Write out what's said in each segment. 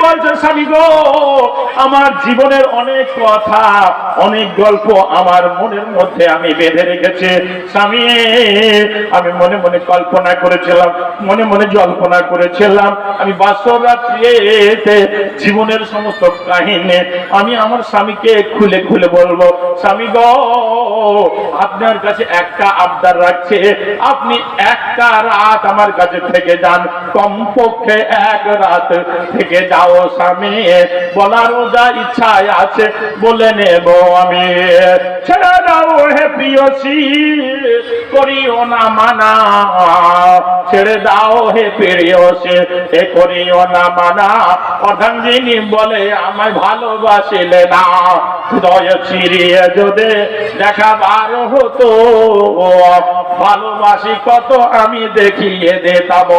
বলছে স্বামী গো আমার জীবনের অনেক কথা অনেক গল্প আমার মনের মধ্যে আমি বেঁধে রেখেছি স্বামী আমি মনে মনে কল্পনা করেছিলাম মনে মনে জল্পনা করেছিলাম আমি বাসর রাত্রিতে জীবনের সমস্ত কাহিনী আমি আমার স্বামীকে খুলে খুলে বলবো স্বামী গো আপনার কাছে একটা আবদার রাখছে আপনি একটা রাত আমার কাছে থেকে যান কমপক্ষে এক রাত থেকে যাও স্বামী বলারও যা ইচ্ছায় আছে বলে নেব আমি ছেড়ে দাও হে প্রিয়সী করিও না মানা ছেড়ে দাও হে প্রিয়সী এ করিও না মানা অর্ধাঙ্গিনী বলে আমায় ভালোবাসিলে না হৃদয় চিরিয়ে যদি দেখাবার হতো ভালোবাসি কত আমি দেখিয়ে দিতাম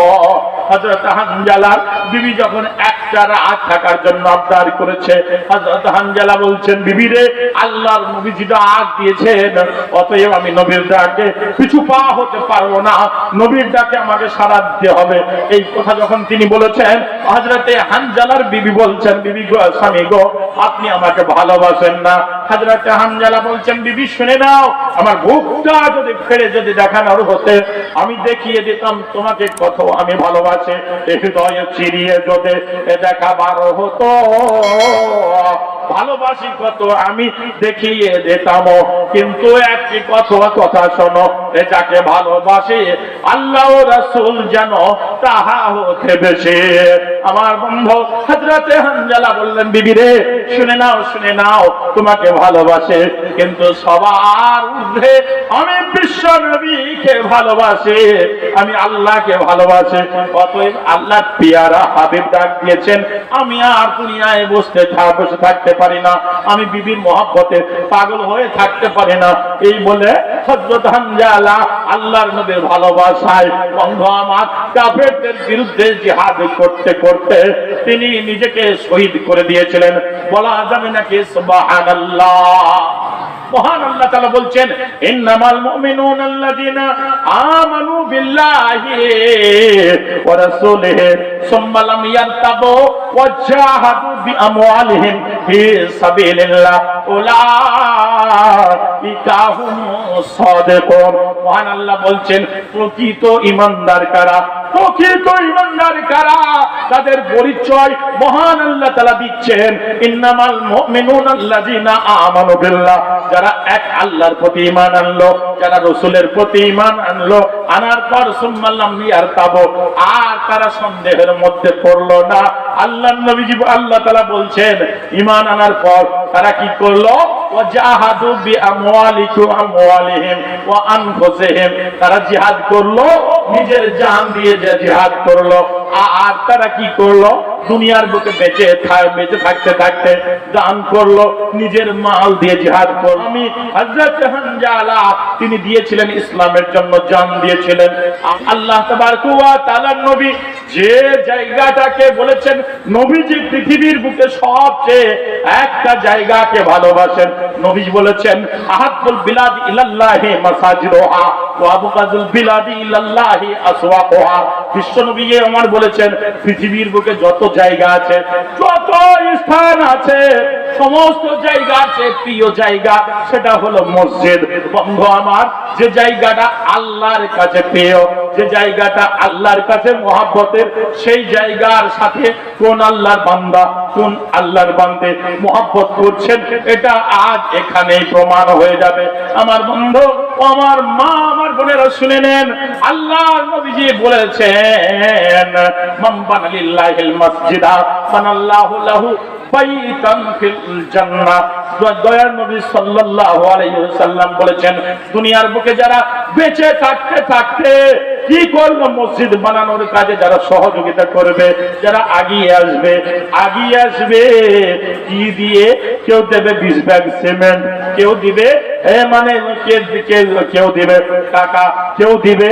হযরত হানজালা বিবি যখন একটা রাত থাকার জন্য আবদার করেছে হযরত হানজালা বলছেন বিবি রে আল্লাহর নবীজি ডাক দিয়েছেন অতএব আমি নবীর ডাকে পিছু পা হতে পারবো না নবীর ডাকে আমাকে সাড়া দিতে হবে এই কথা যখন তিনি বলেছেন হযরত হানজালার বিবি বলছেন বিবি গো স্বামী গো আপনি আমাকে ভালোবাসেন না হযরত হানজালা বলছেন বিবি শুনে নাও আমার বুকটা যদি ফেড়ে যদি দেখানোর হতে আমি দেখিয়ে দিতাম তোমাকে কত আমি ভালোবাসি হৃদয় চিরিয়ে যদি দেখাবার হতো ভালোবাসি কত আমি দেখিয়ে দিতাম কিন্তু একটি কথা শোনো যাকে ভালোবাসে আল্লাহ ও রাসূল যেন তাহা হতে বেশি আমার বন্ধু হযরত হানজালা বললেন বিবি রে শুনে নাও তোমাকে ভালোবাসে কিন্তু সবার ঊর্ধ্বে আমি বিশ্ব নবীকে ভালোবাসি আমি আল্লাহকে ভালোবাসি অতএব আল্লাহ পিয়ারা হাবিব ডাক দিয়েছেন আমি আর দুনিয়ায় বসে থাকতে পারি না আমি বিবির মহব্বতে পাগল হয়ে থাকতে পারি না এই বলে হযরত হানজালা আল্লাহর নবীর ভালোবাসায় বন্ধু আমার কাফেরদের বিরুদ্ধে জিহাদ করতে করতে তিনি নিজেকে শহীদ করে দিয়েছিলেন বলা যাবে নাকি সুবহানাল্লাহ মহান আল্লাহ তাআলা বলছেন ইন্নামাল মুমিনুনা আল্লাযিনা আমানু বিল্লাহি ওয়া রাসূলিহি সুম্মা লাম ইয়ারতাবু ওয়া জাহাদু বিআমওয়ালিহিম ফি সাবিলিল্লাহ উলাইকা হুমুস সাদিকুন মহান আল্লাহ বলছেন প্রকৃত ঈমানদার কারা তাদের পরিচয় মহান আল্লাহ তাআলা দিচ্ছেন ইন্নামাল মুমিনুনা আল্লাযিনা আমানু বিল্লাহ যারা এক আল্লাহর প্রতি ঈমান আনলো যারা রাসূলের প্রতি ঈমান আনলো আনার পর সুম্মাল্লাম ইয়ারতাবু আর তারা সন্দেহের মধ্যে পড়লো না আল্লাহর নবীজি আল্লাহ তাআলা বলছেন ঈমান আনার পর তারা কি করলো ওয়াজাহাদু বিআমওয়ালিহিম ওয়া আনফুসিহিম তারা জিহাদ করলো নিজের জান দিয়ে জিহাদ করলো আর তারা কি করলো দুনিয়ার বুকে বেঁচে থাকতে থাকতে দান করলো নিজের মাল দিয়ে জিহাদ করলো আমি হযরত হানজালা তিনি দিয়েছিলেন ইসলামের জন্য জান দিয়েছিলেন আল্লাহ তাবারক ওয়া তাআলার নবী যে জায়গাটাকে বলেছেন নবীজি পৃথিবীর বুকে সবচেয়ে একটা জায়গাকে ভালোবাসেন নবী বলেছেন আহাব্বুল বিলাদ ইলাল্লাহি মাসাজিদুহা ওয়া আবগাযুল বিলাদ ইলাল্লাহি আসওয়াকুহা বিশ্ব নবী আমার বলেছেন পৃথিবীর বুকে যত জায়গা আছে যত স্থান আছে সমস্ত জায়গা আছে প্রিয় জায়গা সেটা হলো মসজিদ বন্ধু আমার যে জায়গাটা আল্লাহর কাছে প্রিয় যে জায়গাটা আল্লাহর কাছে মহব্বতের সেই জায়গার সাথে কোন আল্লাহর বান্দা কোন আল্লাহর বান্দে মহব্বত করছেন এটা আজ এখানেই প্রমাণ হয়ে যাবে আমার বন্ধু আমার মা আমার বোনেরা শুনে নেন আল্লাহর নবীজি বলেছেন মান বানা লিল্লাহিল মাসজিদা বানাল্লাহু লাহু বাইতান ফিল জান্নাহ দয়ার নবী সাল্লাল্লাহু আলাইহি ওয়াসাল্লাম বলেছেন দুনিয়ার বুকে যারা বেঁচে থাকতে কি করলো মসজিদ বানানোর কাজে যারা সহযোগিতা করবে যারা আগিয়ে আসবে কি দিয়ে কেউ দেবে 20 ব্যাগ সিমেন্ট কেউ দিবে কেউ দিবে টাকা কেউ দিবে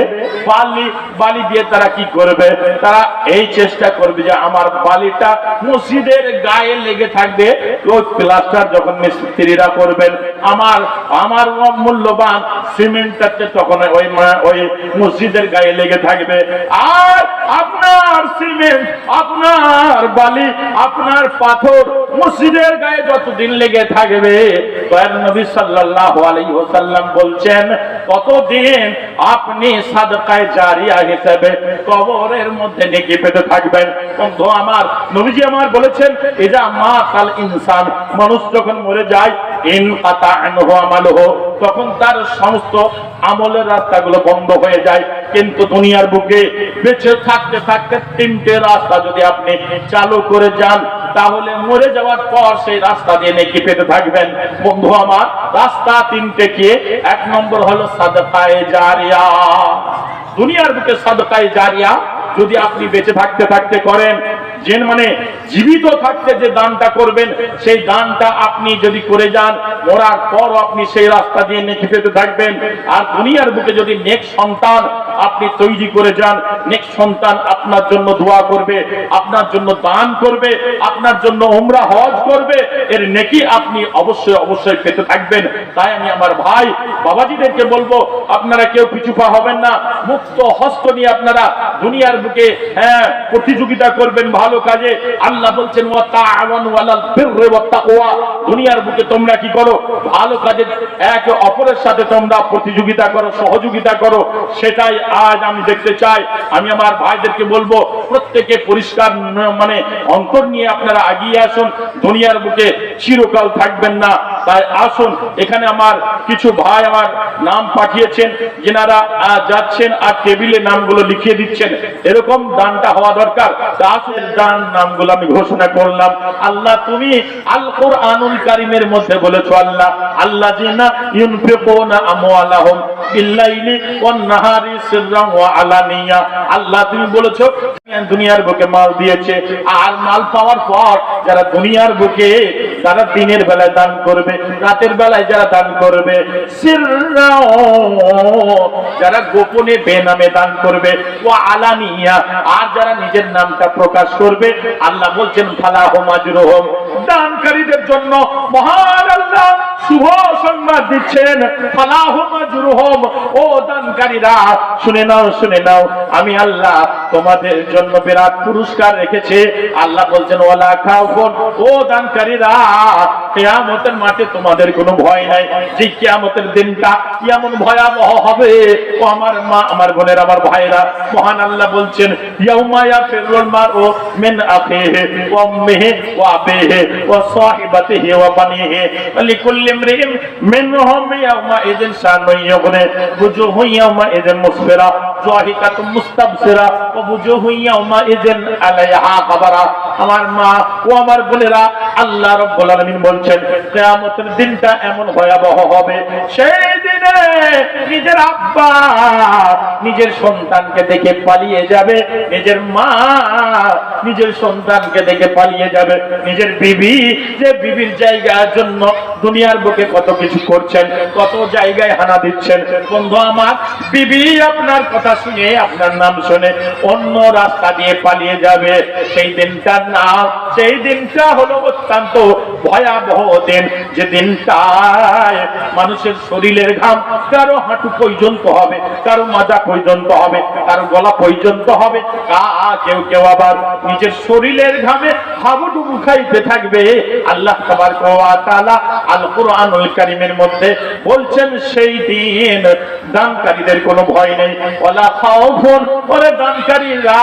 বালি দিয়ে তারা কি করবে তারা এই চেষ্টা করবে যে আমার বালিটা মসজিদের গায়ে লেগে থাকবে ওই প্লাস্টার যখন মিস্ত্রিরা করবেন আমার মূল্যবান সিমেন্টটাতে তখন ওই মসজিদের গায়ে গায়ে লেগে থাকবে। আর আপনার সিমেন্ট, আপনার বালি, আপনার পাথর মসজিদের গায়ে যতদিন লেগে থাকবে, দয়ার নবী সাল্লাল্লাহু আলাইহি ওয়াসাল্লাম বলছেন ততদিন আপনি সাদকায়ে জারিয়া হিসেবে কবরের মধ্যে নেকি পেতে থাকবেন। বন্ধু আমার, নবীজি আমার বলেছেন, ইজা মাতাল ইনসান, মানুষ যখন মরে যায়, ইনকাতা আনহু আমালুহু, তখন তার সমস্ত আমলের রাস্তাগুলো বন্ধ হয়ে যায়। কিন্তু দুনিয়ার বুকে বেঁচে থাকতে থাকতে তিনটে রাস্তা যদি আপনি চালু করে যান, তাহলে মরে যাওয়ার পর সেই রাস্তা দিয়ে নেকি পেতে থাকবেন। বন্ধু আমার, রাস্তা তিনটে কি? এক নম্বর হলো সাদকায়ে জারিয়া। দুনিয়ার বুকে সাদকায়ে জারিয়া যদি আপনি বেঁচে থাকতে থাকতে করেন, যে মানে জীবিত থাকতে যে দানটা করবেন, সেই দানটা আপনি যদি করে যান, মরার পরও আপনি সেই রাস্তা দিয়ে নেকি পেতে থাকবেন। আর দুনিয়ার বুকে যদি নেক সন্তান আপনি তৈরি করে যান, নেক সন্তান আপনার জন্য দোয়া করবে, আপনার জন্য দান করবে, আপনার জন্য উমরা হজ করবে, এর নেকি আপনি অবশ্যই অবশ্যই পেতে থাকবেন। তাই আমি আমার ভাই বাবাজিদেরকে বলবো, আপনারা কেউ পিছুপা হবেন না, মুক্ত হস্ত নিয়ে আপনারা দুনিয়ার বুকে প্রতিযোগিতা করবেন ভালো কাজে। আল্লাহ বলছেন ওয়া তাআওয়ানু আলাল বিররি ওয়াত তাকওয়া, দুনিয়ার বুকে তোমরা কি করো? ভালো কাজে একে অপরের সাথে তোমরা প্রতিযোগিতা করো, সহযোগিতা করো। সেটাই আজ আমি দেখতে চাই। আমি আমার ভাইদেরকে বলবো, প্রত্যেকে পরিষ্কার মানে অন্তর নিয়ে আপনারা এগিয়ে আসুন। দুনিয়ার বুকে চিরকাল থাকবেন না। তাই আসুন, এখানে আমার কিছু ভাই আমার নাম পাঠিয়েছেন, যেনারা যাচ্ছেন আর টেবিলে নামগুলো লিখিয়ে দিচ্ছেন। এরকম দানটা হওয়া দরকার। দান নামগুলো আমি ঘোষণা করলাম। আল্লাহ তুমি আল কোরআনুল কারীমের মধ্যে বলেছো, আল্লাহ আল্লাযিনা ইউনফিকুনা আমওয়ালাহুম বিল্লাইলি ওয়ান নাহারি সিররান ওয়া আলানিয়া। আল্লাহ তুমি বলেছো দুনিয়ার বুকে মাল দিয়েছে, আর মাল পাওয়ার পর যারা দুনিয়ার বুকে তারা দিনের বেলায় দান করবে, রাতের বেলায় যারা দান করবে, সিররাও যারা গোপনে বেনামে দান করবে, ওয়া আলানিয়া আর যারা নিজের নামটা প্রকাশ করবে, আল্লাহ বলছেন ফালাহুম আজরুহুম, দানকারীদের জন্য মহান আল্লাহ শুভ সংবাদ দিচ্ছেন। ফালাহুম আজরুহুম, ও দানকারীরা শুনে নাও, শুনে নাও, আমি আল্লাহ তোমাদের জন্য বিরাট পুরস্কার রেখেছে। আল্লাহ বলছেন ওয়ালা খাউফুন, ও দানকারীরা কিয়ামতের মাঠে তোমাদের কোনো ভয় নাই। যে কিয়ামতের দিনটা কেমন ভয়াবহ হবে, ও আমার মা, আমার বোনের, আমার ভাইরা, মহান আল্লাহ বলছেন ইয়াউমা ইয়াফিরুল মারউ মিন আখিহি ওয়া উম্মিহি ওয়া আবিহি ওয়া সাহিবাতিহি ওয়া বানিহি লিকুল্লি ইমরিইন মিনহুম ইয়াউমা ইযিন শানুন ইউগনি বুজুহু ইয়াউমা ইযিন মুসফিরা যাহিকাতুম মুস্তাবসিরা ওয়া বুজুহু ইয়াউমা ইযিন আলাইহা গাবারা। আমার মা ও আমার বোনেরা, আল্লাহ রাব্বুল আলামিন বলছেন কিয়ামতের দিনটা এমন ভয়াবহ হবে, সেই দিনে নিজের আব্বা নিজের সন্তানকে দেখে পালিয়ে যাবে, নিজের মা নিজের সন্তানকে দেখে পালিয়ে যাবে, নিজের বিবি যে বিবির জায়গার জন্য দুনিয়ার বুকে কত কিছু করছেন, কত জায়গায় হানা দিচ্ছেন। বন্ধু আমার, বিবি আপনার কথা শুনে, আপনার নাম শুনে অন্য রাস্তা দিয়ে পালিয়ে যাবে। সেই দিনটার নাম, সেই দিনটা হলো অত্যন্ত ভয়াবহ দিন, যে দিনটায় মানুষের শরীরের ঘাম কারো হাঁটু পর্যন্ত হবে, কারো মাজা পর্যন্ত হবে, কারো গলা পর্যন্ত হবে, কেউ কেউ আবার নিজের শরীরের ঘামে হাবুডুবু খাইতে থাকবে। আল্লাহ তাবারক ওয়া তাআলা আল কোরআনুল কারীমের মধ্যে বলছেন সেই দিন দানকারীদের কোনো ভয় নেই। ওয়ালা খাউফুন, ওরে দানকারীরা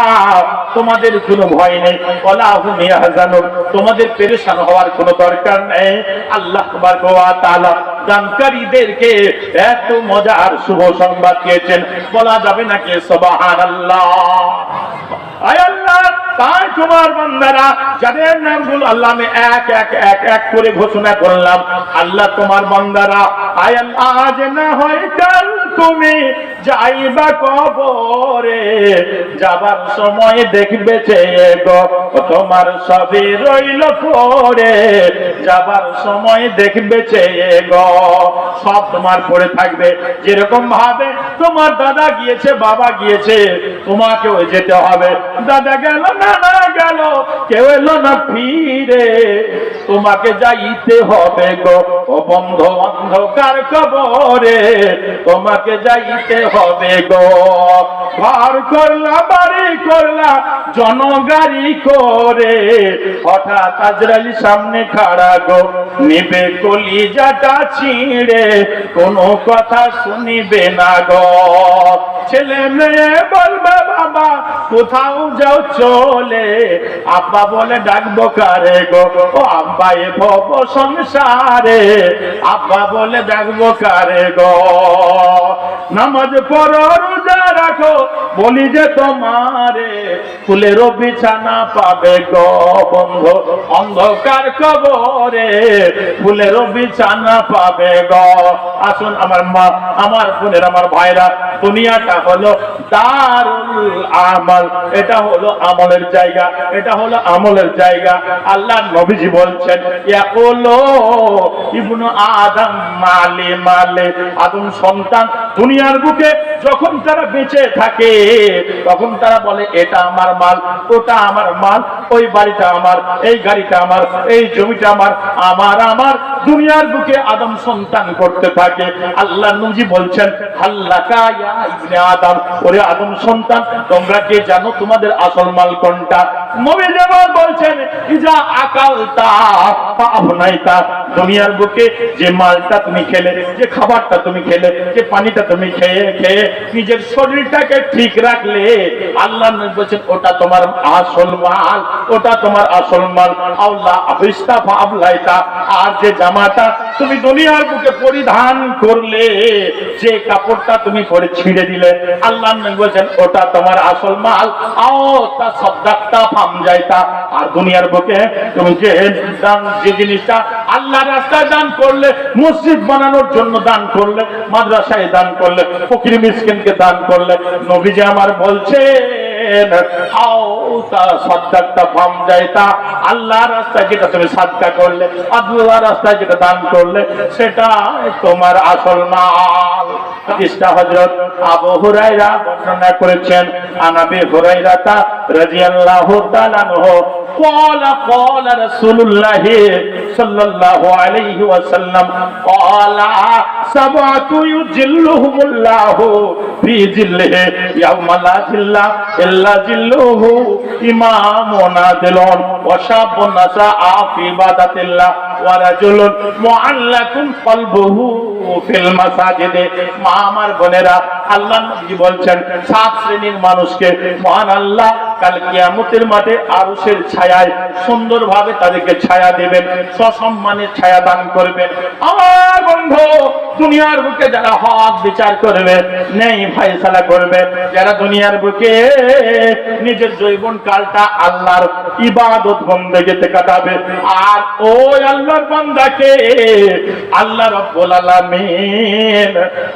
তোমাদের কোনো ভয় নেই। ওয়ালা হুম ইয়াহজানুন, তোমাদের পেরেশান হওয়ার কোনো দরকার নেই। আল্লাহ তাবারক ওয়া তাআলা দানকারীদেরকে এত মজার শুভ সংবাদ দিয়েছেন, বলা যাবে নাকি সুবহানাল্লাহ। আয় আল্লাহ, তাই তোমার বান্দারা যাদের নামগুলো আল্লাহ আমি এক এক এক এক করে ঘোষণা করলাম, আল্লাহ তোমার বান্দারা আয় আল্লাহ, আজ না হয় কাল তুমি যাইবা কবরে, যাবার সময় দেখবে চেয়ে গো তোমার সবই রইল পড়ে, যাবার সময় দেখবে চেয়ে গো সব তোমার পড়ে থাকবে। যেরকম ভাবে তোমার দাদা গিয়েছে, বাবা গিয়েছে, তোমাকেও যেতে হবে। দাদা গেল, নানা গেল, কেউ এলো না ফিরে, তোমাকে যাইতে হবে গো ও বন্ধ অন্ধকার কবরে, তোমাকে তোমাকে যাইতে হবে গো। ঘর করলা বাড়ি করলা জনগাড়ি করে, হঠাৎ আজরাইল সামনে খাড়া গো, নিবে কলিজাটা ছিঁড়ে, কোনো কথা শুনিবে না গো। ছেলে মেয়ে বলবে বাবা কোথাও যাও চলে, আব্বা বলে ডাকবো কারে গো, ও আব্বা এ ভব সংসারে, আব্বা বলে ডাকবো কারে গো। নামাজ পড়ো রোজা রাখো বলি যে তোমারে, ফুলেরও বিছানা পাবে গো বন্ধু অন্ধকার কবরে, ফুলেরও বিছানা পাবে গো। আসুন আমার মা, আমার বোনের, আমার ভাইরা, দুনিয়াটা হলো দারুল আমাল, এটা হলো আমলের জায়গা, এটা হলো আমলের জায়গা। আল্লাহ নবীজি বলছেন ইয়াকুলু ইবনু আদম মালে মালে, আদম সন্তান দুনিয়ার বুকে যখন তারা বেঁচে থাকে তখন তারা বলে এটা আমার মাল, ওটা আমার মাল, ওই বাড়িটা আমার, এই গাড়িটা আমার, এই জমিটা আমার, আমার আমার দুনিয়ার বুকে আদম সন্তান করতে থাকে। আল্লাহ নবী বলছেন হাল্লাকা ইয়া ইবনে আদম, ওরে আদম সন্তান তোমরা কে জানো তোমাদের আসল মাল কোনটা? নবী যেমন বলছেন ইজা আকালতা ফাআবনাইতা, দুনিয়ার বুকে যে মালটা তুমি খেলে, যে খাবারটা তুমি খেলে, যে পানিটা তুমি খেয়ে খেয়ে নিজের শরীরটাকে ঠিক রাখলে, আল্লাহ নবী বলেন ওটা তোমার আসল মাল, ওটা তোমার আসল মাল। আল্লাহ আবিস্তা ফাআবলাইতা, আর যে জামাটা তুমি দুনিয়ার বুকে পরিধান করলে, যে কাপড়টা তুমি পরে ছিঁড়ে দিলে, আল্লাহ নবী বলেন ওটা তোমার আসল মাল। আও তা সাদাক্তা ফামজাইতা, আর দুনিয়ার বুকে তুমি যে দান, যে জিনিসটা আল্লাহ রাস্তায় দান করলে, মসজিদ বানানোর জন্য দান করলে, মাদ্রাসায় দান করলে, ফকির মিসকিনকে দান করলে, নবীজি আমার বলছে আল্লাহ রাস্তায় যেটা তুমি সাদকা করলে, আল্লাহ রাস্তায় যেটা দান করলে, সেটা তোমার আসল মাল। হযরত আবু হুরায়রা বর্ণনা করেছেন, আনাবি হুরায়রা রাদিয়াল্লাহু তাআলা আনহু قال قال رسول الله صلى الله عليه وسلم قال سبعة يجلهم الله في ظله يوم لا ظل إلا ظله إمام عادل وشاب نشأ في عبادة الله ورجل معلق قلبه في المساجد। মা আমার বোনেরা, আল্লাহ নবী বলছেন 7 শ্রেণীর মানুষকে মহান আল্লাহ কাল কিয়ামতের মাঠে আরশের ছায়ায় সুন্দরভাবে তাদেরকে ছায়া দেবেন, সসম্মানের ছায়া দান করবেন। আমার বন্ধু, দুনিয়ার বুকে যারা হক বিচার করবে, ন্যায় ফয়সালা করবে, যারা দুনিয়ার বুকে নিজের জীবন কালটা আল্লাহর ইবাদত বন্দেগিতে কাটাবে, আর ওই আল্লাহর বান্দাকে আল্লাহ রাব্বুল আলামিন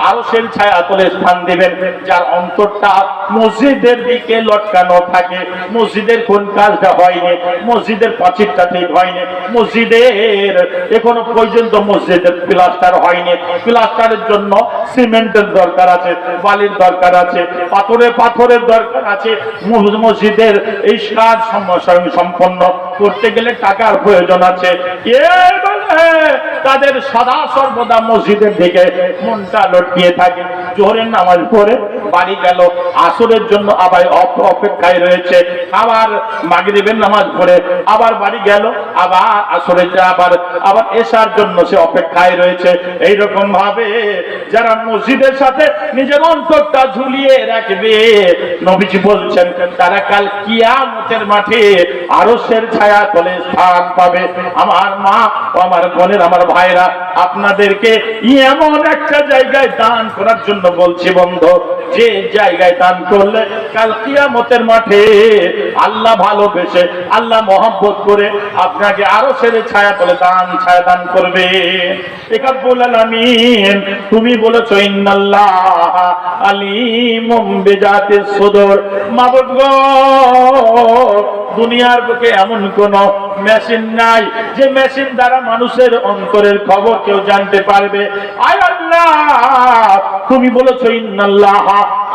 আরশের ছায়াতলে স্থান দিবেন, যার অন্তরটা মসজিদের দিকে লটকানো থাকে। মসজিদের কোন কাজটা হয়নি, মসজিদের পাঁচিরটা ঠিক হয়নি, মসজিদের এখনো পর্যন্ত মসজিদের প্লাস্টার হয়নি, প্লাস্টারের জন্য সিমেন্টের দরকার আছে, বালির দরকার আছে, পাথরের দরকার আছে। মসজিদের এই কাজ সম্পন্ন করতে গেলে টাকার প্রয়োজন আছে। তাদের সদা সর্বদা মসজিদের দিকে মনটা লটকিয়ে থাকে। জোহরের নামাজ পড়ে বাড়ি গেল, আসরের জন্য আবার অপেক্ষায় রয়েছে, আবার মাগরিবের নামাজ পড়ে আবার বাড়ি গেল, আবার আসরের আবার এশার জন্য সে অপেক্ষায় রয়েছে। এইরকম ভাবে যারা মসজিদের সাথে নিজের অন্তরটা ঝুলিয়ে রাখবে, নবীজি বলছেন তারা কাল কিয়ামতের মাঠে আরশের ছায়া তলে স্থান পাবে। আমার মা ও আমার বোনের, আমার ভাইরা, আপনাদেরকে এমন একটা জায়গায় দান করার জন্য বলছি বন্ধু, যে জায়গায় দান করলে কাল কিয়ামতের মাঠে আল্লাহ ভালোবেসে, আল্লাহ মহব্বত করে আপনাকে আরশের ছায়া তলে ছায়া দান করবে। রব্বুল আলামিন তুমি বলেছো ইন্নাল্লাহ আলিমুম বিজাতিস সুদূর। মাবুদ গো, দুনিয়ার বুকে এমন কোন মেশিন নাই যে মেশিন দ্বারা মানুষের অন্তরের খবর কেউ জানতে পারবে। আয় আল্লাহ, তুমি বলেছো ইন্নাল্লাহ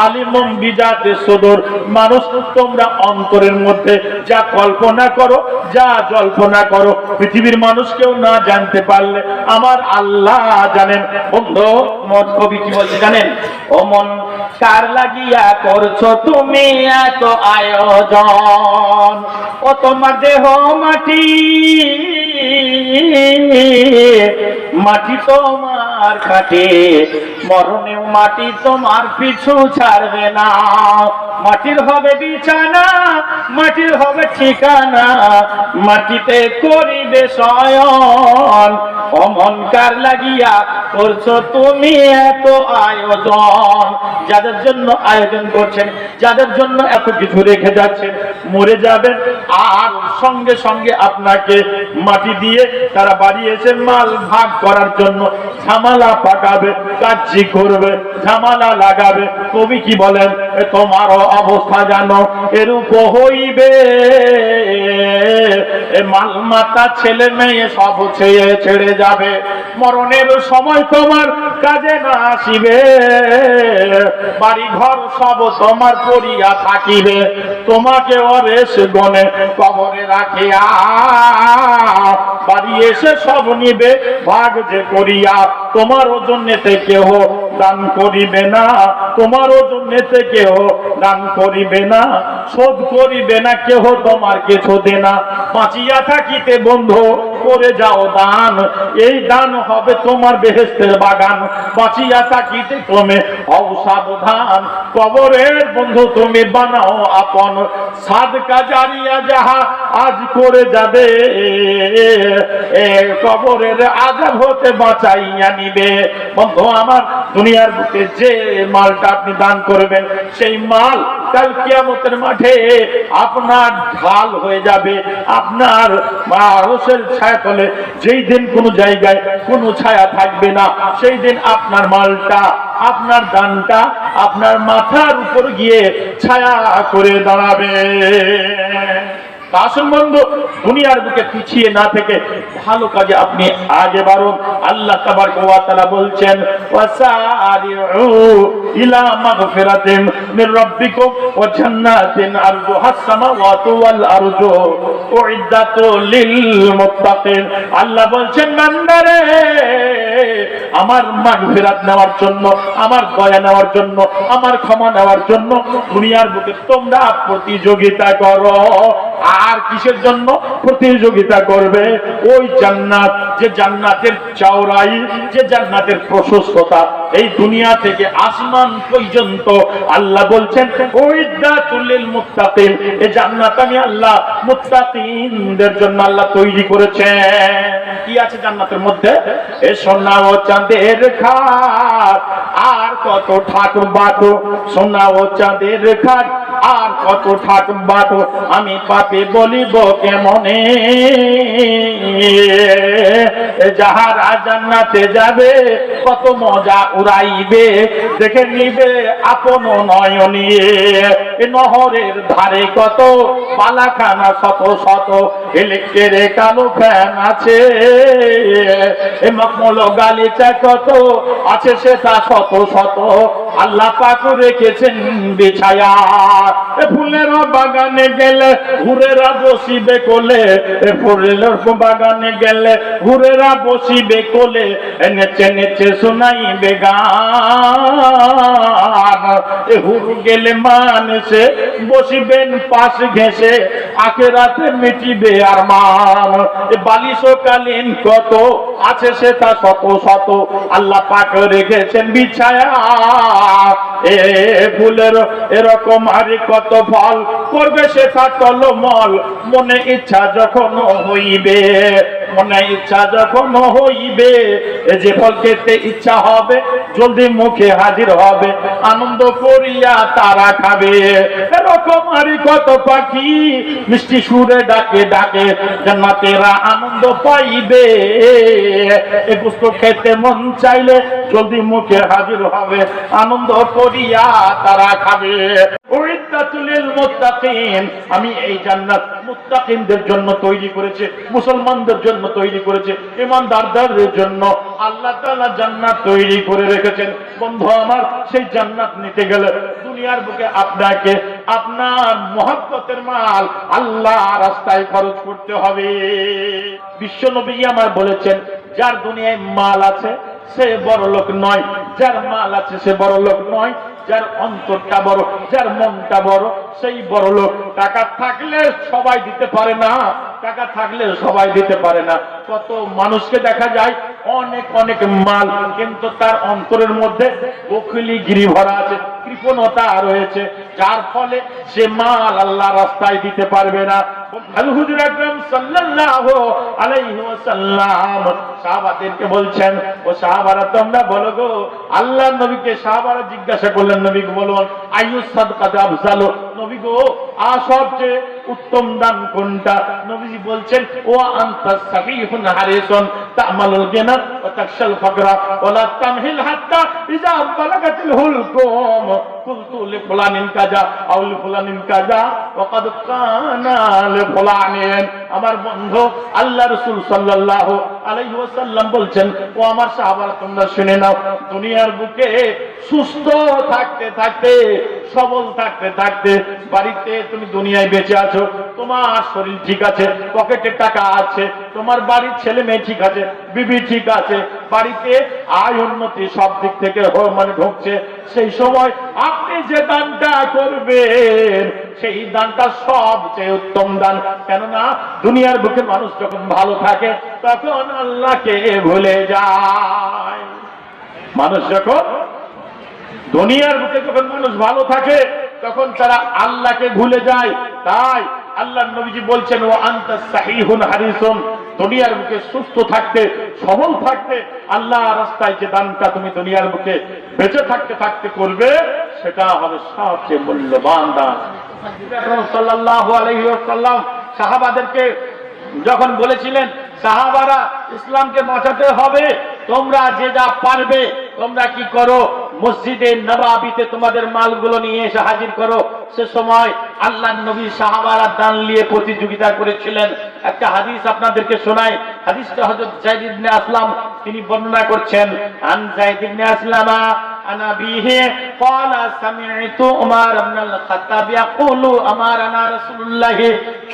আলিমুম বিজাতি সুদূর। মানুষ তোমরা অন্তরের মধ্যে যা কল্পনা করো, যা জল্পনা করো, পৃথিবীর মানুষ কেউ না জানতে পারলে আমার আল্লাহ জানেন। বন্ধু, মন কবি কি বলছে জানেন? ও মন কার লাগিয়া করছো তুমি এত আয়োজন, ও তোমার দেহ মাটি, মাটি তোমার খাটে, মরণেও মাটি তোমার পিছু ছাড়বে না। মাটির হবে বিছানা, মাটির হবে ঠিকানা, মাটিতে করিবে শয়ন। অমন কার লাগিয়া করছো তুমি এত আয়োজন? যাদের জন্য আয়োজন করছেন, যাদের জন্য এত কিছু রেখে যাচ্ছেন, মরে যাবেন আর সঙ্গে সঙ্গে আপনাকে মাটি দিয়ে তারা বাড়ি এসে মাল ভাগ করার জন্য ঝামেলা পাকাবে, কাচ্চি করবে, ঝামেলা লাগাবে। কবি কি বলেন? তোমারও অবস্থা জানো এরূপ হইবে, মাল মাতা ছেলে মেয়ে সব ছেড়ে যাবে, মরণের সময় তোমার কাজে না আসিবে, বাড়ি ঘর সব তোমার পড়িয়া থাকিবে, তোমাকে অরেশ গনে কবরে রাখিয়া বাড়ি এসে সব নিবে ভাগ যে করিয়া। তোমার ওজনেতে কেহ দান করিবে না, তোমার ওজনেতে কেহ দান করিবে না, শোধ করিবে না কেহ তোমার কিছু দেনা। বাঁচিয়া থাকিতে বন্ধু করে যাও দান, এই দান হবে তোমার বেহেশতের বাগান। বাঁচিয়া থাকিতে তুমি হও সাবধান, কবরের বন্ধু তুমি বানাও আপন, সাদকা জারিয়া যাহা আজ করে যাবে, কবরের আযাব হতে বাঁচাইয়া নিবে। বন্ধু আমার, দুনিয়ার বুকে যে মালটা আপনি দান করবেন, সেই মাল কাল কিয়ামতের মাঠে আপনার ঢাল হয়ে যাবে। আপনার মানুষের ছায়া তলে যেই দিন কোনো জায়গায় কোনো ছায়া থাকবে না, সেই দিন আপনার মালটা, আপনার দানটা আপনার মাথার উপর গিয়ে ছায়া করে দাঁড়াবে। আসল বন্ধু, দুনিয়ার বুকে পিছিয়ে না থেকে ভালো কাজে আপনি আগে বাড়ুন। আল্লাহ তাবারক ওয়া তাআলা বলছেন, ওয়াসারিউ ইলা মাগফিরাতিন মির রাব্বিকুম ওয়া জান্নাতিন আরদুহাস সামাওয়াতু ওয়াল আরদু উইদ্দাতু লিল মুত্তাকিন। আল্লাহ বলছেন, বান্দারে, আমার মাগফিরাত নেওয়ার জন্য, আমার দয়া নেওয়ার জন্য, আমার ক্ষমা নেওয়ার জন্য দুনিয়ার বুকে তোমরা প্রতিযোগিতা করো। আর কিসের জন্য প্রতিযোগিতা করবে? ওই জান্নাত, যে জান্নাতের চওড়াই, যে জান্নাতের প্রশস্ততা এই দুনিয়া থেকে আসমান পর্যন্ত। আল্লাহ বলছেন, উইদ্দাতুল লিল মুত্তাকিন, এই জান্নাত আমি আল্লাহ মুত্তাকিনদের জন্য আল্লাহ তৈরি করেছেন। কি আছে জান্নাতের মধ্যে? এ সোনা ও চাঁদের খাট, আর কত ঠাট বাটো, সোনা ও চাঁদের খাট, আর কত ঠাট বাটো, আমি পাপে বলিব কেমনে। যাহারা জান্নাতে যাবে কত মজা উড়াইবে, দেখে নিবে আপন নয়নে। নহরের ধারে কত পালাখানা শত শত, ইলেকট্রিক কালো ফ্যান আছে, মখমল গালিচা কত আছে সেটা শত শত, আল্লাহ পাক রেখেছেন বিছায়া। ফুলের বাগানে গেলে হুরেরা বসিবে কোলে, ফুলের বাগানে গেলে হুরেরা বসিবে কোলে, নেচে নেচে শোনাইবে গান। হুরু গেলে মানুষে বসিবেন পাশ ঘেঁষে, আখেরাতে মিটিবে আর মান। বালিশকালীন কত আছে সেটা শত শত, আল্লাহ পাক রেখেছেন বিছায়া। এ ফুলের এরকম আর কত ফল করবে সেটা টলমল, মনে ইচ্ছা যখন হইবে, মনে ইচ্ছা যখন হইবে, যে ফল খেতে ইচ্ছা হবে জলদি মুখে হাজির হবে, আনন্দ করিয়া তারা খাবে। এরকম আর কত পাখি মিষ্টি সুরে ডাকে ডাকে, জান্নাতেরা আনন্দ পাইবে। এ গোশত খেতে মন চাইলে জলদি মুখে হাজির হবে, আনন্দ করিয়া তারা খাবে। উইদ্দাতুল মুত্তাকিন, আমি এই জান্নাত মুত্তাকিনদের জন্য তৈরি করেছি, মুসলমানদের জন্য তৈরি করেছি, ঈমানদারদের জন্য আল্লাহ তাআলা জান্নাত তৈরি করে রেখেছেন। বন্ধু আমার, সেই জান্নাত নিতে গেলে দুনিয়ার বুকে আপনাকে আপনার মহব্বতের মাল আল্লাহ রাস্তায় খরচ করতে হবে। বিশ্ব নবী আমার বলেছেন, যার দুনিয়ায় মাল আছে সে বড় লোক নয়, যার মাল আছে সে বড় লোক নয়, যার অন্তরটা বড়, যার মনটা বড় সেই বড় লোক। টাকা থাকলে সবাই দিতে পারে না, টাকা থাকলে সবাই দিতে পারে না। কত মানুষকে দেখা যায় অনেক অনেক মাল, কিন্তু তার অন্তরের মধ্যে বখিলিগিরি ভরা আছে, কৃপণতা রয়েছে, যার ফলে সে মাল আল্লাহ রাস্তায় দিতে পারবে না। হুজুর আকরাম সাল্লাল্লাহু আলাইহি ওয়াসাল্লাম সাহাবাদেরকে বলছেন, ও সাহাবারা তোমরা বলো গো, আল্লাহর নবীকে সাহাবারা জিজ্ঞাসা করলেন, নবী গো বলুন, আইয়ুস সাদকাতু আফজালু, নবী গো সবচেয়ে উত্তম দান কোনটা? নবীজি বলছেন, ও আনতাস সাফিহুন হারিসুন তা'মালুল গিনা ওয়া তাকশাল ফাকরা ওয়া লা তামহিল হাত্তা ইযা বালাগাতিল হুলকুম কুলতু লিফুলানিন কাজা আও লিফুলানিন কাজা ওয়া কাদ কানা লিফুলানিন। আমার বন্ধু আল্লাহ রাসূল সাল্লাল্লাহু আলাইহি ওয়াসাল্লাম বলছেন, ও আমার সাহাবারা তোমরা শুনে নাও, দুনিয়ার বুকে সুস্থ থাকতে থাকতে, সবল থাকতে থাকতে, বাড়িতে তুমি দুনিয়ায় বেঁচে আছো, তোমার শরীর ঠিক আছে, পকেটে টাকা আছে, তোমার বাড়ির ছেলে মেয়ে ঠিক আছে, বিবি ঠিক আছে, বাড়িতে আয় উন্নতি সব দিক থেকে মানে ঢুকছে, সেই সময় আপনি যে দানটা করবেন সেই দানটা সবচেয়ে উত্তম দান। কেননা দুনিয়ার বুকে মানুষ যখন ভালো থাকে তখন আল্লাহকে ভুলে যায়। মানুষ যখন দুনিয়ার বুকে যখন মানুষ ভালো থাকে তখন তারা আল্লাহকে ভুলে যায়। তাই আল্লাহর নবীজি বলছেন, ও আনতাস সাহিহুন হারিসুন, দুনিয়ার বুকে সুস্থ থাকতে, সবল থাকতে আল্লাহ রাস্তায় যে দানটা তুমি দুনিয়ার বুকে বেঁচে থাকতে থাকতে করবে সেটা হবে সবচেয়ে মূল্যবান দান। সাল্লাল্লাহু আলাইহি ওয়াসাল্লাম সাহাবাদেরকে যখন বলেছিলেন, সাহাবারা ইসলামকে বাঁচাতে হবে, তোমরা যে যা পারবে তোমরা কি করো, মসজিদে নববীতে তোমাদের মালগুলো নিয়ে এসে হাজির করো। সে সময় আল্লাহর নবী সাহাবারা দান নিয়ে প্রতিযোগিতা করেছিলেন। একটা হাদিস আপনাদেরকে শোনাই, হাদিসটা হযরত যায়েদ ইবনে আসলাম তিনি বর্ণনা করছেন। আন যায়েদ ইবনে আসলামা আন আবিহি قال سمعت عمر بن الخطاب يقول أمرنا رسول الله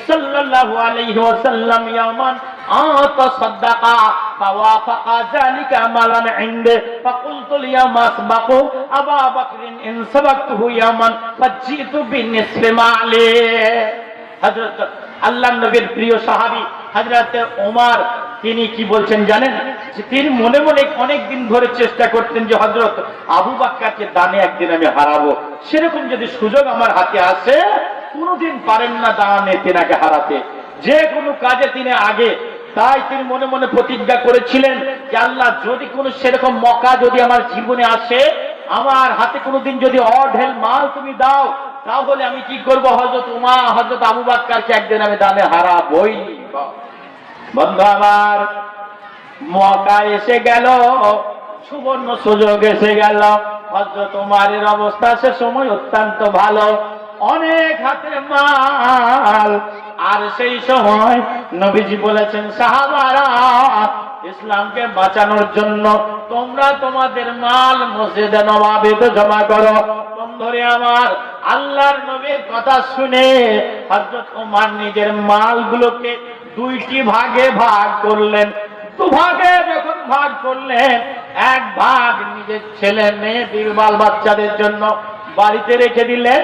صلى الله عليه وسلم يوما أتصدق فوافق ذلك مالا عنده فقلت اليوم أسبق أبا بكر إن سبقته يوما فجئت بنصف مالي। হযরত আল্লাহর নবীর প্রিয় সাহাবী হযরত ওমর তিনি কি বলছেন জানেন? যে তিনি মনে মনে অনেক দিন ধরে চেষ্টা করতেন যে হযরত আবু বকরকে দানে একদিন আমি হারাবো, সেরকম যদি সুযোগ আমার হাতে আসে, কোনোদিন পারেন না দানে তিনাকে হারাতে, যে কোনো কাজে তিনি আগে। তাই তিনি মনে মনে প্রতিজ্ঞা করেছিলেন যে আল্লাহ যদি কোনো সেরকম মওকা যদি আমার জীবনে আসে, আমার হাতে কোনোদিন যদি অঢেল মাল তুমি দাও, তাহলে আমি কি করব, হযরত আবু বকরকে একদিন আমি দানে হারাবই। বন্ধু আমার, মওকা এসে গেল, সুবর্ণ সুযোগ এসে গেল। হযরত ওমরের অবস্থা সে সময় অত্যন্ত ভালো, অনেক হাতে মাল। আর সেই সময় নবীজি বলেছেন, সাহাবারা ইসলামকে বাঁচানোর জন্য তোমরা তোমাদের মাল মসজিদে নববীতে জমা করো। বন্ধুরে আমার, আল্লাহর নবীর কথা শুনে হযরত ওমর নিজের মালগুলোকে দুইটি ভাগে ভাগ করলেন। দুভাগে যখন ভাগ করলেন, এক ভাগ নিজের ছেলে মেয়ে বিবাল বাচ্চাদের জন্য বাড়িতে রেখে দিলেন,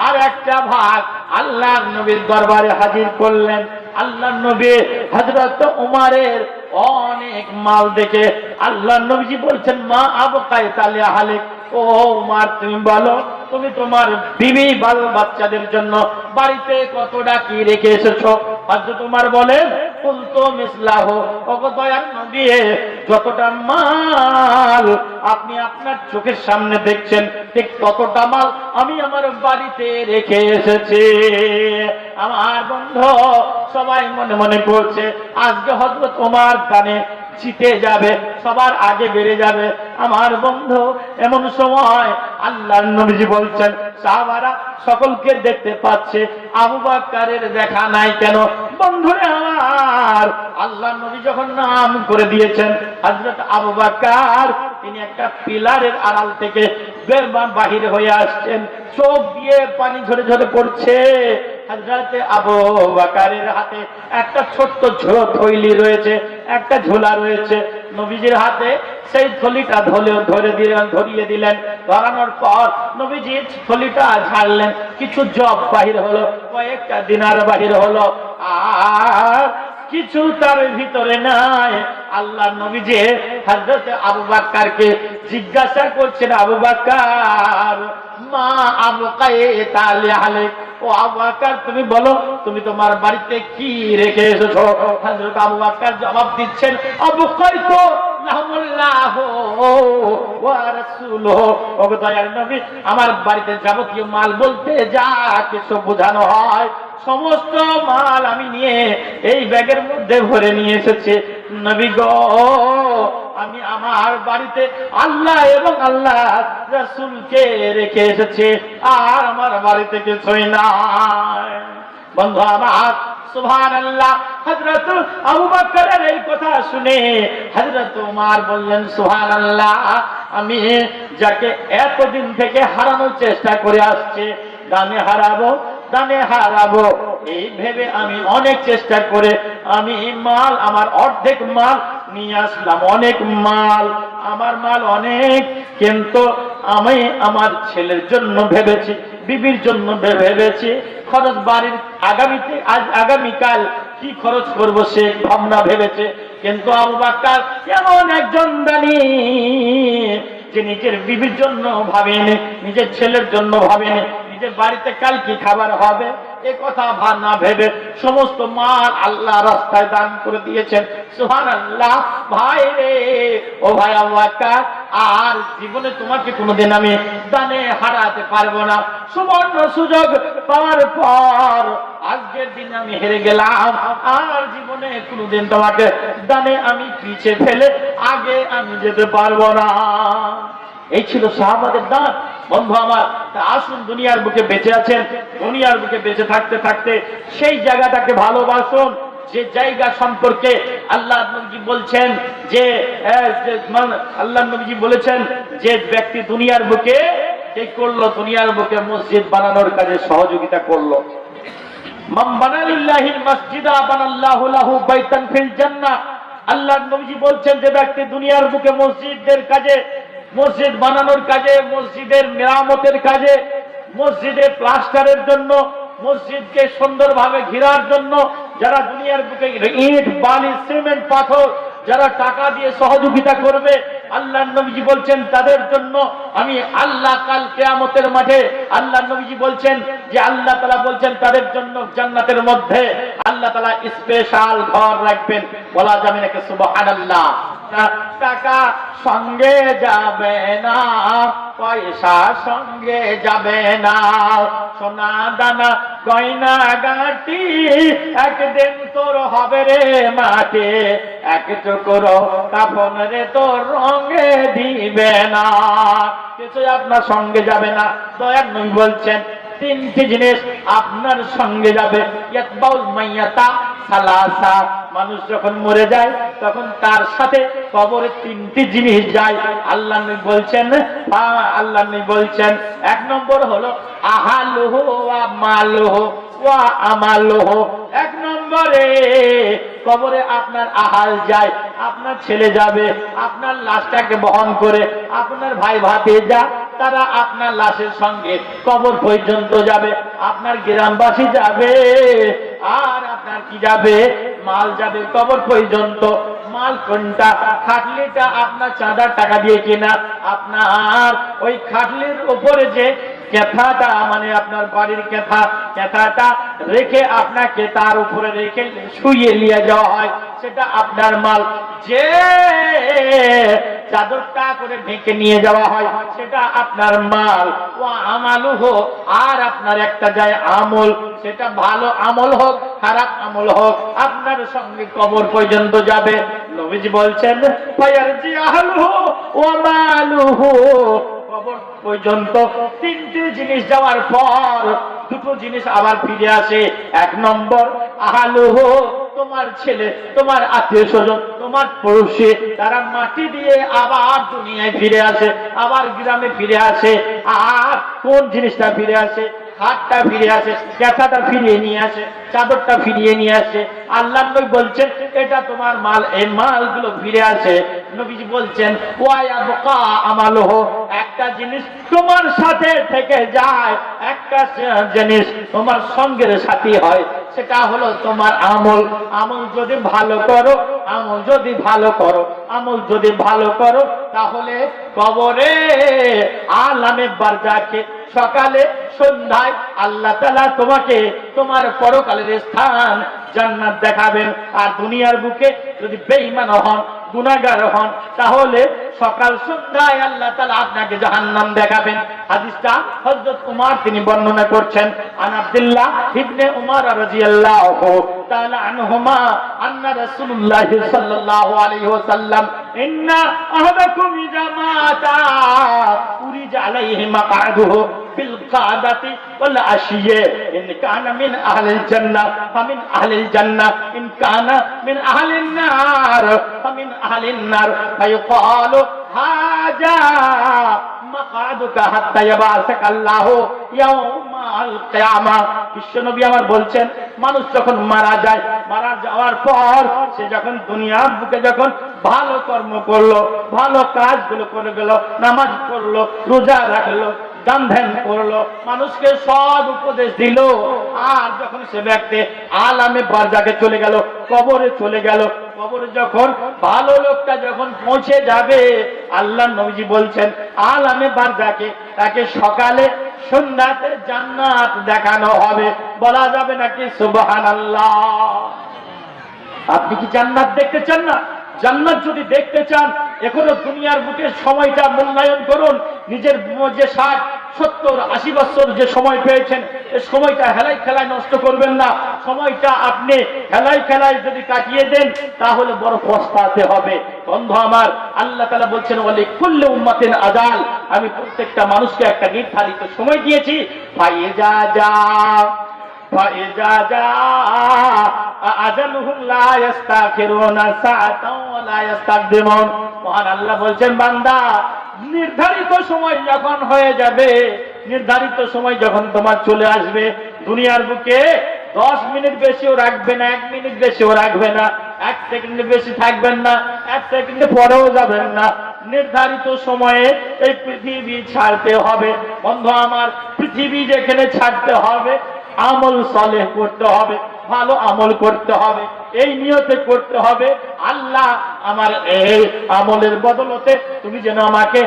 আর একটা ভাগ আল্লাহর নবীর দরবারে হাজির করলেন। আল্লাহর নবী হযরত ওমরের অনেক মাল দেখে আল্লাহর নবীজি বলছেন, মা আবকায়ে তালি আহলিক, ও ওমর তুমি বলো, তুমি তোমার বিবি বাল বাচ্চাদের জন্য বাড়িতে কতটা কি রেখে এসেছো? হযরত ওমর বলেন, কুলতু মিসলাহু, ওগো দয়ার নবী, যতটা মাল আপনি আপনার চোখের সামনে দেখছেন ঠিক ততটা মাল আমি আমার বাড়িতে রেখে এসেছি। আমার বন্ধু সবাই মনে মনে বলছে, আজকে হযরত ওমর দানে জিতে যাবে। সবার আগে বেড়ে যাবে। আমার বন্ধু, এমন সময় আল্লাহর নবীজি বলছেন, সাহাবারা সকলকে দেখতে পাচ্ছে, আবু বকরের দেখা নাই কেন? বন্ধুরে আমার, আল্লাহর নবী যখন নাম করে দিয়েছেন হযরত আবু বকর, তিনি একটা পিলারের আড়াল থেকে বাহির হয়ে আসছেন, চোখ দিয়ে পানি ঝরে ঝরে পড়ছে। হযরত আবু বকরের হাতে একটা ছোট্ট থলি রয়েছে, একটা ঝোলা রয়েছে। নবীজির হাতে সেই থলিটা ধরিয়ে দিলেন। ধরানোর পর নবীজি থলিটা ঝাড়লেন, কিছু জব বাহির হলো, কয়েকটা দিনার বাহির হলো, আর কিছু তার ভিতরে নাই। আল্লাহ নবীজি হযরত আবু বকরকে জিজ্ঞাসা করছেন, আবু বকর, মা আবকাইতা আলাইক, ও আবু বকর তুমি বলো, তুমি তোমার বাড়িতে কি রেখে এসেছো? হযরত আবু বকর জবাব দিচ্ছেন, আবকাইতু লাহুল্লাহু ওয়া রাসূলুহু, ও দয়ার নবী, আমার বাড়িতে যাবতীয় মাল বলতে যা কিছু বোঝানো হয় সমস্ত মাল আমি নিয়ে এই ব্যাগের মধ্যে ভরে নিয়ে এসেছি। নবী গো, আমি আমার বাড়িতে আল্লাহ এবং আল্লাহ রাসূলকে রেখে এসেছি, আর আমার বাড়িতে কিছুই নাই। বন্ধু আমার, সুবহানাল্লাহ। হযরত আবু বকরের এই কথা শুনে হযরত ওমর বললেন, সুবহানাল্লাহ, আমি যাকে এতদিন থেকে হারানোর চেষ্টা করে আসছে, দানে হারাবো এই ভেবে আমি অনেক চেষ্টা করে আমি মাল, আমার অর্ধেক মাল নিয়ে আসলাম। অনেক মাল, আমার মাল অনেক, কিন্তু আমি আমার ছেলের জন্য ভেবেছি, বিবির জন্য ভেবেছি, খরচ বাড়ির আগামীকাল কি খরচ করব সে ভাবনা ভেবেছে। কিন্তু আবু বকর এমন একজন দানি যে নিজের বিবির জন্য ভাবেনি, নিজের ছেলের জন্য ভাবেনি, নিজের বাড়িতে কাল কি খাবার হবে এ কথা না ভেবে সমস্ত মাল আল্লাহ রাস্তায় দান করে দিয়েছেন। সুবহানাল্লাহ। ভাই রে, ও ভাই আবু বকর, আর জীবনে তোমাকে কোনোদিন আমি দানে হারাতে পারবো না। সুবর্ণ সুযোগ পাওয়ার পর আজকের দিন আমি হেরে গেলাম, আর জীবনে কোনোদিন তোমাকে দানে আমি পিছে ফেলে আগে আমি যেতে পারবো না। এই ছিল সাহাবাদের দান। বন্ধু আমার, আসুন, দুনিয়ার বুকে বেঁচে আছেন, দুনিয়ার বুকে বেঁচে থাকতে থাকতে সেই জায়গাটাকে ভালোবাসুন যে জায়গা সম্পর্কে আল্লাহ নবী বলছেন যে আল্লাহ নবী বলেছেন যে ব্যক্তি দুনিয়ার বুকে কি করলো, দুনিয়ার বুকে মসজিদ বানানোর কাজে সহযোগিতা করলো। মান বানা লিল্লাহিল মাসজিদা বানাল্লাহু লাহু বাইতান ফিল জান্নাহ। আল্লাহ নবী বলছেন যে ব্যক্তি দুনিয়ার বুকে মসজিদের কাজে, মসজিদ বানানোর কাজে, মসজিদের মেরামতের কাজে, মসজিদের প্লাস্টারের জন্য, মসজিদকে সুন্দরভাবে ঘেরার জন্য যারা দুনিয়ার বুকে ইট, বালি, সিমেন্ট, পাথর যারা টাকা দিয়ে সহযোগিতা করবে, আল্লাহ নবী বলছেন তাদের জন্য আমি আল্লাহ কাল কিয়ামতের মাঠে আল্লাহ নবী বলছেন যে আল্লাহ তাআলা বলছেন তাদের জন্য জান্নাতের মধ্যে আল্লাহ তাআলা স্পেশাল ঘর রাখবেন। বলা যাবে নাকি সুবহানাল্লাহ। টাকা সঙ্গে যাবে না, পয়সা সঙ্গে যাবে না, সোনা দানা গয়না গাটি একদিন তোর হবে রে মাটি, এক টুকরো কাফন রে তোর রঙে দিবে না, কিছুই আপনার সঙ্গে যাবে না। দয়ার নবী বলছেন তিনটি জিনিস আপনার সঙ্গে যাবে। ইয়াতবাউল মাইয়াতা সালাসা, মানুষ যখন মরে যায় তখন তার সাথে কবরে তিনটি জিনিস যায়। আল্লাহ নবী বলছেন এক নম্বর হলো আহালুহু ওয়া মালুহু ওয়া আমালুহু। এক নম্বরে কবরে আপনার আহাল যায়, আপনার ছেলে যাবে, আপনার লাশটাকে বহন করে, আপনার ভাই ভাতিজা তারা আপনার লাশের সঙ্গে কবর পর্যন্ত যাবে, আপনার গ্রামবাসী যাবে, আর আপনার কি যাবে, মাল যাবে কবর পর্যন্ত। মাল কোনটা? খাটলিটা আপনার চাঁদার টাকা দিয়ে কিনা, আপনার ওই খাটলির উপরে যে কেথাটা, মানে আপনার বাড়ির কেথাটা রেখে আপনাকে তার উপরে রেখে শুইয়ে নিয়ে যাওয়া হয়, সেটা আপনার মাল। যে চাদরটা করে ঢেকে নিয়ে যাওয়া হয়, সেটা আপনার মাল। ওয়া আমালুহু, আর আপনার একটা যায় আমল, সেটা ভালো আমল হোক খারাপ আমল হোক, আপনার সঙ্গে কবর পর্যন্ত যাবে। নবীজি বলছেন ফায়ারজি আহলুহু ওয়া মালুহু, কবর পর্যন্ত তিনটি জিনিস যাওয়ার পর দুটো জিনিস আবার ফিরে আসে। এক নম্বর আহলুহু, তোমার ছেলে, তোমার আত্মীয় স্বজন, তোমার পড়োশি, তারা মাটি দিয়ে আবার দুনিয়ায় ফিরে আসে, আবার গ্রামে ফিরে আসে। আর কোন জিনিসটা ফিরে আসে? হাতটা ফিরে আসে, ক্যাথাটা ফিরিয়ে নিয়ে আসে, চাদরটা ফিরিয়ে নিয়ে আসে। আল্লাহ নবী বলছেন এটা তোমার মাল, এই মালগুলো ফিরে আসে। নবীজি বলছেন ওয়ায়াবকা আমালুহু, একটা জিনিস তোমার সাথে থেকে যায়, একটা জিনিস তোমার সঙ্গের সাথী হয়, সেটা হলো তোমার আমল। আমল যদি ভালো করো, আমল যদি ভালো করো, আমল যদি ভালো করো, তাহলে কবরে আলামে বারজাকে সকালে সন্ধ্যায় আল্লাহ তাআলা তোমাকে তোমার পরকালের স্থান জান্নাত দেখাবেন। আর দুনিয়ার বুকে যদি বেঈমান হন, গুনাহগার হন, তাহলে সকাল সন্ধ্যায় আল্লাহ তাআলা আপনাকে জাহান্নাম দেখাবেন। হাদিসটা হযরত উমর তিনি বর্ণনা করছেন। আন আব্দুল্লাহ ইবনে উমর রাদিয়াল্লাহু তাআলা আনহুমা আন্না রাসূলুল্লাহ সাল্লাল্লাহু আলাইহি ওয়াসাল্লাম ইন্না আহাদাকুম ইযা মাতা উরিজা আলাইহি মাকআদুহু ফিল কাদাতি ওয়াল আশিয়ে ইন কানা মিন আহলিল জান্নাহ ফামিন আহলিল জান্নাহ ইন কানা মিন আহলিন নার ফামিন আহলিন নার ফায়ুকালু হাজা মাকআদুকা হাত্তা ইয়াবাসাকাল্লাহু ইয়াউমাল কিয়ামা। বিশ্বনবী আমার বলছেন মানুষ যখন মারা যায়, মারা যাওয়ার পর সে যখন দুনিয়ার বুকে যখন ভালো কর্ম করলো, ভালো কাজগুলো করে গেল, নামাজ পড়লো, রোজা রাখলো, দান ধ্যান করলো, মানুষকে সব উপদেশ দিল, আর যখন সে ব্যক্তি আলামে বারজাকে চলে গেল, কবরে চলে গেল, কবরে যখন ভালো লোকটা যখন পৌঁছে যাবে, আল্লাহ নবীজি বলছেন আলামে বারজাকে তাকে সকালে সন্ধ্যাতে জান্নাত দেখানো হবে। বলা যাবে নাকি সুবহানাল্লাহ? আপনি কি জান্নাত দেখতে চান না? জান্নাত যদি দেখতে চান, এখনো দুনিয়ার বুকে সময়টা মূল্যায়ন করুন। নিজের যে 60, 70, 80 বছর যে সময় পেয়েছেন, এই সময়টা হেলাই খেলায় নষ্ট করবেন না। সময়টা আপনি হেলাই খেলায় যদি কাটিয়ে দেন, তাহলে বড় পস্তাতে হবে। বন্ধু আমার, আল্লাহ তাআলা বলছেন ওয়ালি কুল্লি উম্মাতিন আজাল, আমি প্রত্যেকটা মানুষকে একটা নির্ধারিত সময় দিয়েছি। ফাইজা যা ফাইজা যা আজালুহুম লা ইস্তাখিরুনা সাআতাও ওয়া লা ইস্তাকদিমুন। মহান আল্লাহ বলছেন বান্দা, নির্ধারিত সময় যখন হয়ে যাবে, নির্ধারিত সময় যখন তোমার চলে আসবে, দুনিয়ার বুকে 10 মিনিট বেশিও রাখবে না, 1 মিনিট বেশিও রাখবে না, 1 সেকেন্ড বেশি থাকবেন না, 1 সেকেন্ড পরেও যাবেন না। নির্ধারিত সময়ে এই পৃথিবী ছাড়তে হবে। বন্ধু আমার, পৃথিবী যেখানে ছাড়তে হবে, আমল সালেহ করতে হবে, ভালো আমল করতে হবে, এই নিয়তে করতে হবে আল্লাহ আমার এই আমলের বদলতে তুমি যেন আমাকে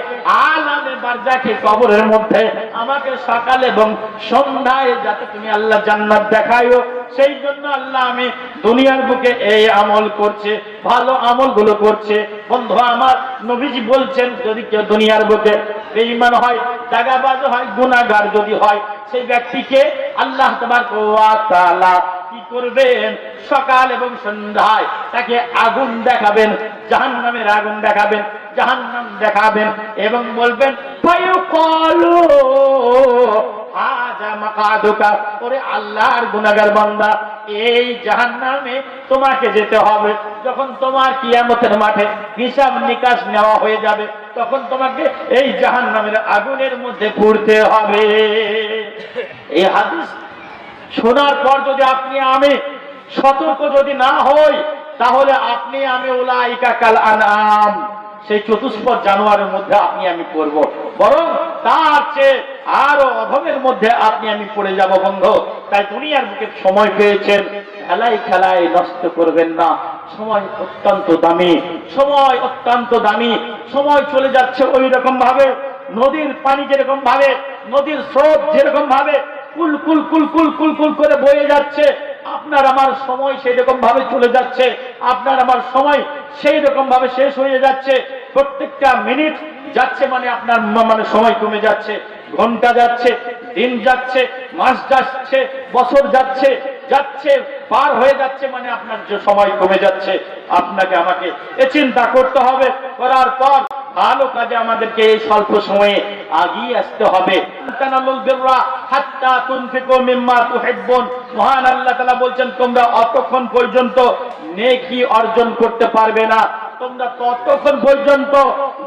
আলামে বারজাকে কবরের মধ্যে আমাকে সকালে এবং সন্ধ্যায় যাতে তুমি আল্লাহ জান্নাত দেখায়ো, সেই জন্য আল্লাহ আমি দুনিয়ার বুকে এই আমল করছে, ভালো আমলগুলো করছে। বন্ধু আমার, নবীজি বলছেন যদি কেউ দুনিয়ার বুকে বেঈমান হয়, দাগাবাজ হয়, গুনাহগার যদি হয়, সেই ব্যক্তিকে আল্লাহ তাবারক ওয়া তাআলা কি করবেন? সকাল এবং সন্ধ্যায় তাকে আগুন দেখাবেন, জাহান্নামের আগুন দেখাবেন, জাহান্নাম দেখাবেন এবং বলবেন ফায়ুকালু হাজা মাকাদুকা, ওরে আল্লাহর গুনাহগার বান্দা, এই জাহান্নামে তোমাকে যেতে হবে। যখন তোমার কিয়ামতের মাঠে হিসাব নিকাশ নেওয়া হয়ে যাবে, তখন তোমাকে এই জাহান্নামের আগুনের মধ্যে পড়তে হবে। এই হাদিস শোনার পর যদি আপনি আমি সতর্ক যদি না হই, তাহলে আপনি আমি উলাইকা কাল আনআম, সেই চতুষ্পদ জানোয়ারের মধ্যে আপনি আমি পড়ব, বরং তার চেয়ে আরো অধমের মধ্যে আপনি আমি পড়ে যাব। বন্ধু, তাই দুনিয়ার বুকে সময় পেয়েছেন, খেলায় খেলায় নষ্ট করবেন না। সময় অত্যন্ত দামি, সময় অত্যন্ত দামি। সময় চলে যাচ্ছে ওই রকম ভাবে, নদীর পানি যেরকম ভাবে, নদীর স্রোত যেরকম ভাবে কুল কুল কুল কুল কুল কুল করে বয়ে যাচ্ছে, আপনার আমার সময় সেই রকম ভাবে চলে যাচ্ছে, আপনার আমার সময় সেই রকম ভাবে শেষ হয়ে যাচ্ছে। প্রত্যেকটা মিনিট যাচ্ছে মানে আপনার মানে সময় কমে যাচ্ছে, ঘন্টা যাচ্ছে, দিন যাচ্ছে, মাস যাচ্ছে, বছর যাচ্ছে যাচ্ছে পার হয়ে যাচ্ছে, মানে আপনার যে সময় কমে যাচ্ছে। আপনাকে আমাকে এ চিন্তা করতে হবে, করার পর ভালো কাজে আমাদেরকে এই স্বল্প সময়ে আগিয়ে আসতে হবে। মহান আল্লাহ তাআলা বলছেন, তোমরা অতক্ষণ পর্যন্ত নেকি অর্জন করতে পারবে না, তোমরা ততক্ষণ পর্যন্ত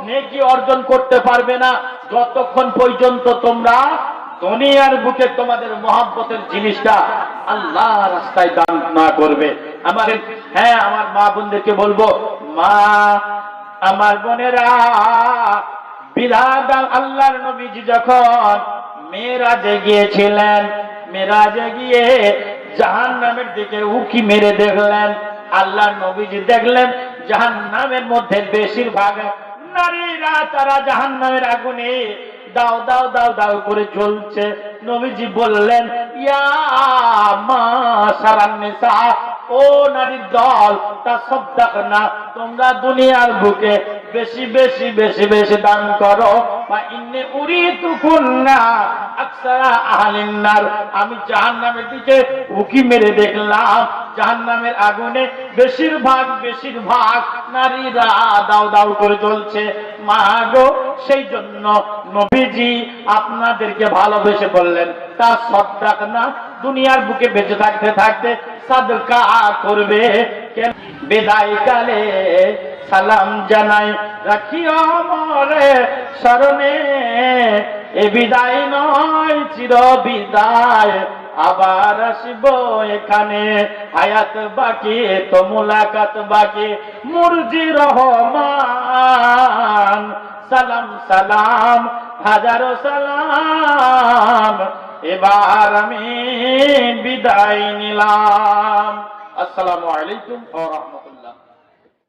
নেকি অর্জন করতে পারবে না যতক্ষণ পর্যন্ত তোমরা দুনিয়ার বুকে তোমাদের মহব্বতের জিনিসটা আল্লাহ রাস্তায় দান না করবে। হ্যাঁ, আমার মা বোনদেরকে বলবো, মা, আমার বোনেরা, বিরাট আল্লাহর নবীজি যখন মেরাজে গিয়েছিলেন, মেরাজে গিয়ে জাহান্নামের দিকে উকি মেরে দেখলেন, আল্লাহর নবীজি দেখলেন জাহান্নামের মধ্যে বেশিরভাগ নারীরা তারা জাহান্নামের আগুনে দাও দাও দাও দাও করে জ্বলছে। নবীজি বললেন, ইয়া মাশারান নিসা, ও নারীর দল, তাসাদদাকনা, তোমরা দুনিয়ার বুকে বেশি বেশি বেশি বেশি দান করো। বা ইন্নী উরিতুকুন্না আকসারা আহলিন নার, আমি জাহান্নামের দিকে উকি মেরে দেখলাম জাহান্নামের আগুনে বেশিরভাগ নারীরা দাও দাও করে জ্বলছে। মা গো, সেই জন্য নবীজি আপনাদেরকে ভালোবেসে বললেন, তাসাদদাকনা, দুনিয়ার বুকে বেঁচে থাকতে থাকতে সাদকা করবে। বিদায় কালে সালাম জানাই, রাখিও মরে স্মরণে, এ বিদায় নয় চির বিদায়, আবার আসব এখানে। হায়াত বাকি তো মুলাকাত বাকি, মুরজি রহমান, সালাম সালাম হাজারো সালাম, এবার আমি বিদায় নিলাম। আসসালামু আলাইকুম ওয়া রাহমাতুল্লাহ।